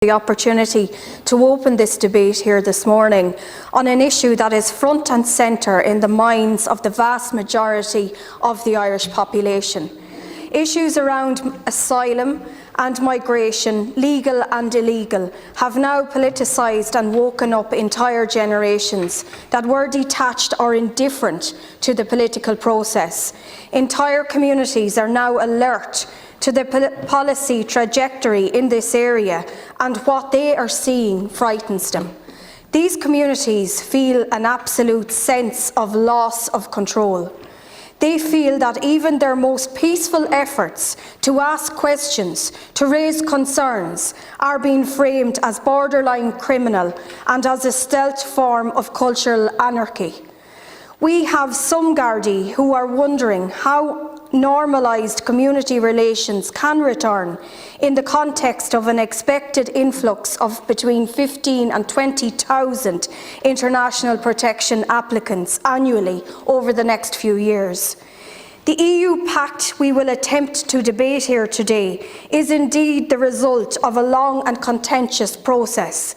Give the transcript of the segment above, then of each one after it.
the opportunity to open this debate here this morning on an issue that is front and centre in the minds of the vast majority of the Irish population. Issues around asylum and migration, legal and illegal, have now politicised and woken up entire generations that were detached or indifferent to the political process. Entire communities are now alert to the policy trajectory in this area, and what they are seeing frightens them. These communities feel an absolute sense of loss of control. They feel that even their most peaceful efforts to ask questions, to raise concerns, are being framed as borderline criminal and as a stealth form of cultural anarchy. We have some Gardaí who are wondering how normalised community relations can return in the context of an expected influx of between 15,000 and 20,000 international protection applicants annually over the next few years. The EU Pact we will attempt to debate here today is indeed the result of a long and contentious process.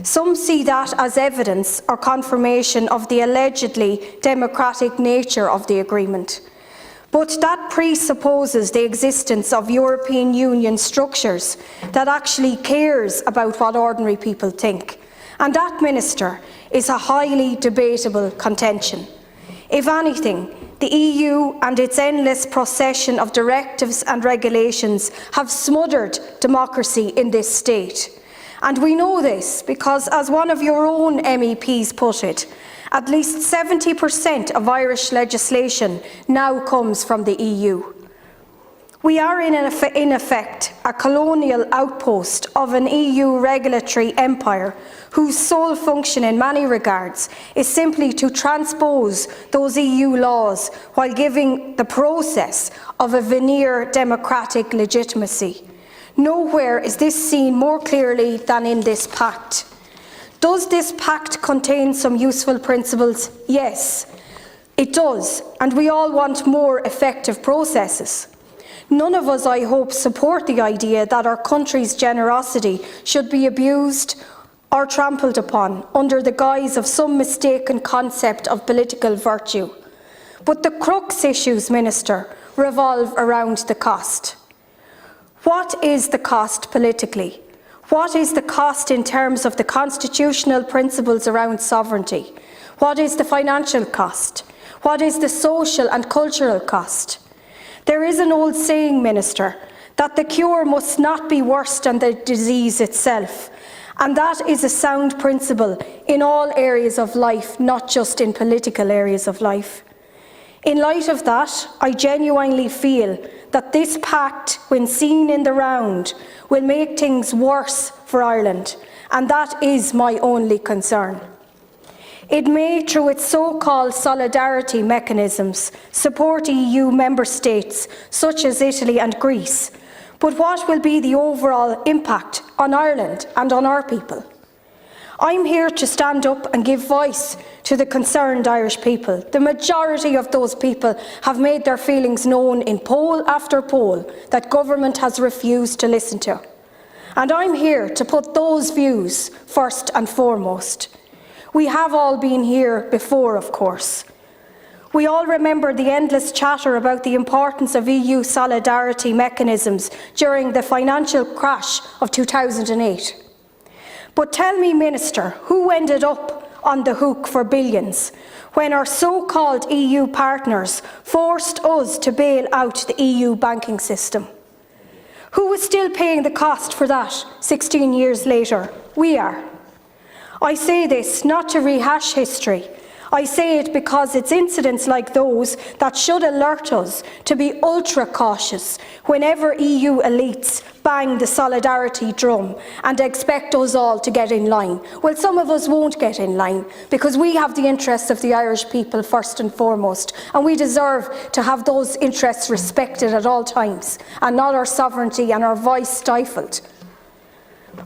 Some see that as evidence or confirmation of the allegedly democratic nature of the agreement. But that presupposes the existence of European Union structures that actually cares about what ordinary people think. And that, Minister, is a highly debatable contention. If anything, the EU and its endless procession of directives and regulations have smothered democracy in this state. And we know this because, as one of your own MEPs put it, at least 70% of Irish legislation now comes from the EU. We are in effect a colonial outpost of an EU regulatory empire whose sole function in many regards is simply to transpose those EU laws while giving the process of a veneer democratic legitimacy. Nowhere is this seen more clearly than in this pact. Does this pact contain some useful principles? Yes, it does, and we all want more effective processes. None of us, I hope, support the idea that our country's generosity should be abused or trampled upon under the guise of some mistaken concept of political virtue. But the crux issues, Minister, revolve around the cost. What is the cost politically? What is the cost in terms of the constitutional principles around sovereignty? What is the financial cost? What is the social and cultural cost? There is an old saying, Minister, that the cure must not be worse than the disease itself, and that is a sound principle in all areas of life, not just in political areas of life. In light of that, I genuinely feel that this pact, when seen in the round, will make things worse for Ireland, and that is my only concern. It may, through its so-called solidarity mechanisms, support EU member states such as Italy and Greece, but what will be the overall impact on Ireland and on our people? I'm here to stand up and give voice to the concerned Irish people. The majority of those people have made their feelings known in poll after poll that government has refused to listen to. And I'm here to put those views first and foremost. We have all been here before, of course. We all remember the endless chatter about the importance of EU solidarity mechanisms during the financial crash of 2008. But tell me, Minister, who ended up on the hook for billions when our so-called EU partners forced us to bail out the EU banking system? Who is still paying the cost for that 16 years later? We are. I say this not to rehash history. I say it because it's incidents like those that should alert us to be ultra cautious whenever EU elites bang the solidarity drum and expect us all to get in line. Well, some of us won't get in line because we have the interests of the Irish people first and foremost, and we deserve to have those interests respected at all times and not our sovereignty and our voice stifled.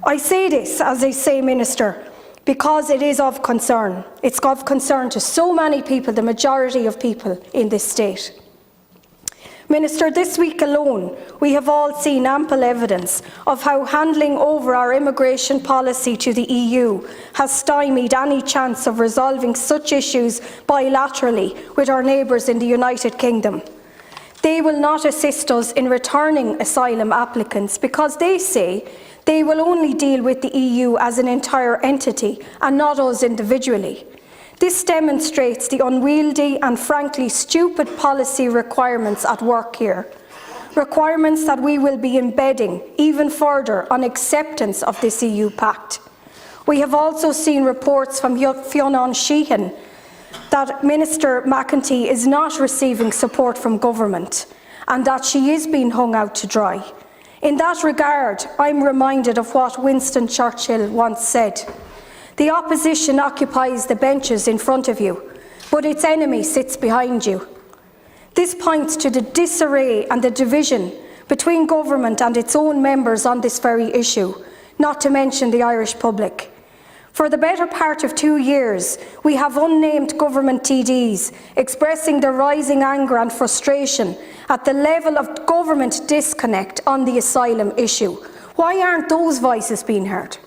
I say this, as I say, Minister, because it is of concern. It's of concern to so many people, the majority of people in this state. Minister, this week alone, we have all seen ample evidence of how handling over our immigration policy to the EU has stymied any chance of resolving such issues bilaterally with our neighbours in the United Kingdom. They will not assist us in returning asylum applicants because they say they will only deal with the EU as an entire entity and not us individually. This demonstrates the unwieldy and frankly stupid policy requirements at work here. Requirements that we will be embedding even further on acceptance of this EU Pact. We have also seen reports from Fionn Sheehan that Minister McEntee is not receiving support from government and that she is being hung out to dry. In that regard, I'm reminded of what Winston Churchill once said. The opposition occupies the benches in front of you, but its enemy sits behind you. This points to the disarray and the division between government and its own members on this very issue, not to mention the Irish public. For the better part of 2 years, we have unnamed government TDs expressing their rising anger and frustration at the level of government disconnect on the asylum issue. Why aren't those voices being heard?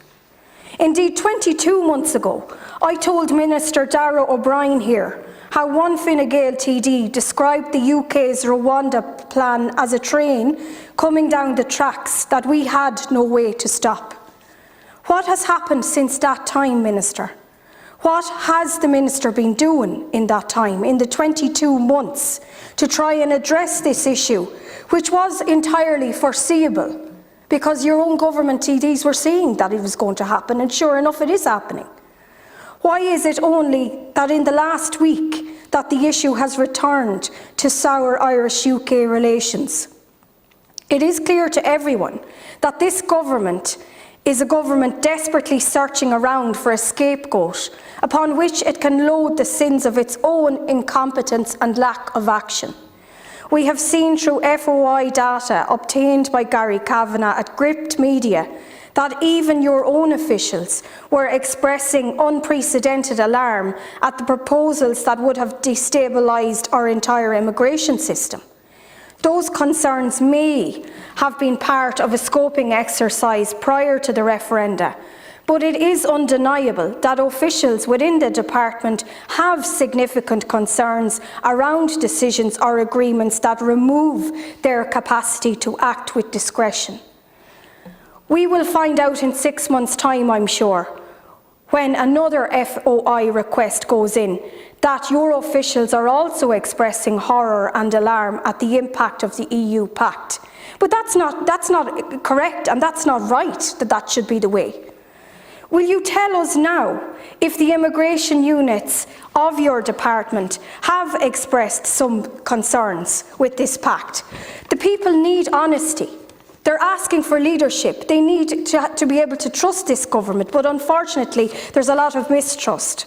Indeed, 22 months ago, I told Minister Darragh O'Brien here how one Fine Gael TD described the UK's Rwanda plan as a train coming down the tracks that we had no way to stop. What has happened since that time, Minister? What has the Minister been doing in that time, in the 22 months, to try and address this issue, which was entirely foreseeable? Because your own government TDs were saying that it was going to happen, and sure enough it is happening. Why is it only that in the last week that the issue has returned to sour Irish-UK relations? It is clear to everyone that this government is a government desperately searching around for a scapegoat upon which it can load the sins of its own incompetence and lack of action. We have seen through FOI data obtained by Gary Kavanagh at Gript Media that even your own officials were expressing unprecedented alarm at the proposals that would have destabilised our entire immigration system. Those concerns may have been part of a scoping exercise prior to the referenda, but it is undeniable that officials within the department have significant concerns around decisions or agreements that remove their capacity to act with discretion. We will find out in 6 months' time, I'm sure, when another FOI request goes in, that your officials are also expressing horror and alarm at the impact of the EU Pact. But that's not correct, and that's not right that that should be the way. Will you tell us now if the immigration units of your department have expressed some concerns with this pact? The people need honesty. They're asking for leadership. They need to be able to trust this government, but unfortunately there's a lot of mistrust.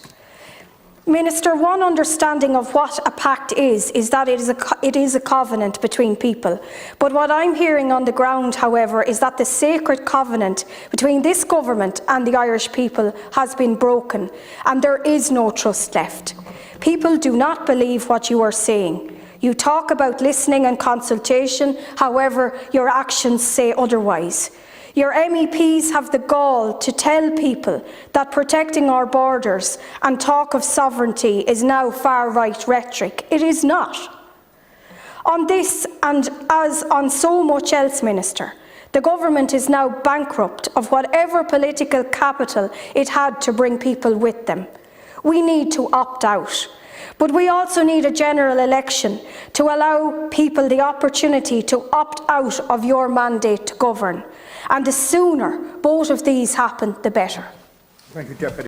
Minister, one understanding of what a pact is that it is a covenant between people. But what I'm hearing on the ground, however, is that the sacred covenant between this government and the Irish people has been broken, and there is no trust left. People do not believe what you are saying. You talk about listening and consultation, however, your actions say otherwise. Your MEPs have the gall to tell people that protecting our borders and talk of sovereignty is now far-right rhetoric. It is not. On this, and as on so much else, Minister, the government is now bankrupt of whatever political capital it had to bring people with them. We need to opt out. But we also need a general election to allow people the opportunity to opt out of your mandate to govern. And the sooner both of these happen, the better. Thank you, Deputy.